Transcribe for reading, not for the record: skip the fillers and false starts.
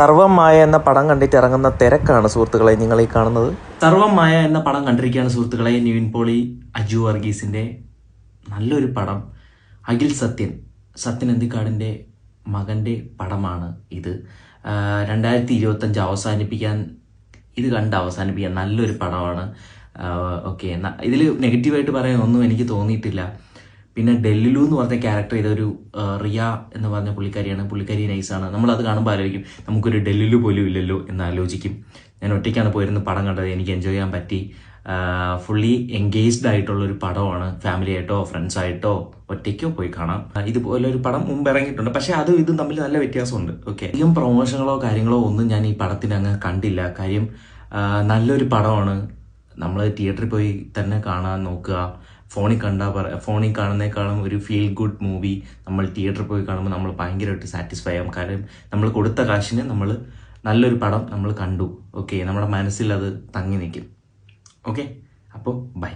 സർവം മായ എന്ന പടം കണ്ടിട്ട് ഇറങ്ങുന്ന തിരക്കാണ് സുഹൃത്തുക്കളെ നിങ്ങൾ ഈ കാണുന്നത്. സർവം മായ എന്ന പടം കണ്ടിരിക്കുകയാണ് സുഹൃത്തുക്കളെ. നിവിൻ പോളി, അജു വർഗീസിന്റെ നല്ലൊരു പടം. അഖിൽ സത്യൻ അന്തിക്കാടിന്റെ മകന്റെ പടമാണ് ഇത്. 2025 അവസാനിപ്പിക്കാൻ നല്ലൊരു പടമാണ്. ഓക്കെ, ഇതിൽ നെഗറ്റീവായിട്ട് പറയാൻ ഒന്നും എനിക്ക് തോന്നിയിട്ടില്ല. പിന്നെ ഡെല്ലിലു എന്ന് പറഞ്ഞ ക്യാരക്ടർ ഇതൊരു റിയ എന്ന് പറഞ്ഞ പുള്ളിക്കാരിയാണ്. പുള്ളിക്കാരി നൈസാണ്. നമ്മളത് കാണുമ്പോൾ ആലോചിക്കും നമുക്കൊരു ഡെല്ലിലു പോലും ഇല്ലല്ലോ എന്ന് ആലോചിക്കും. ഞാൻ ഒറ്റയ്ക്കാണ് പോയിരുന്ന പടം കണ്ടത്. എനിക്ക് എൻജോയ് ചെയ്യാൻ പറ്റി. ഫുള്ളി എൻഗേജ്ഡ് ആയിട്ടുള്ളൊരു പടമാണ്. ഫാമിലി ആയിട്ടോ ഫ്രണ്ട്സായിട്ടോ ഒറ്റയ്ക്കോ പോയി കാണാം. ഇതുപോലൊരു പടം മുമ്പ് ഇറങ്ങിയിട്ടുണ്ട്. പക്ഷേ ഇതും തമ്മിൽ നല്ല വ്യത്യാസമുണ്ട്. ഓക്കെ, അധികം പ്രൊമോഷനുകളോ കാര്യങ്ങളോ ഒന്നും ഞാൻ ഈ പടത്തിന് അങ്ങ് കണ്ടില്ല. കാര്യം നല്ലൊരു പടമാണ്. നമ്മൾ തിയേറ്ററിൽ പോയി തന്നെ കാണാൻ നോക്കുക. ഫോണിൽ കാണുന്നേക്കാളും ഒരു ഫീൽ ഗുഡ് മൂവി നമ്മൾ തിയേറ്ററിൽ പോയി കാണുമ്പോൾ നമ്മൾ ഭയങ്കരമായിട്ട് സാറ്റിസ്ഫൈ ആകും. കാരണം നമ്മൾ കൊടുത്ത കാശിന് നമ്മൾ നല്ലൊരു പടം നമ്മൾ കണ്ടു. ഓക്കെ, നമ്മുടെ മനസ്സിൽ അത് തങ്ങി നിൽക്കും. ഓക്കെ, അപ്പോൾ ബൈ.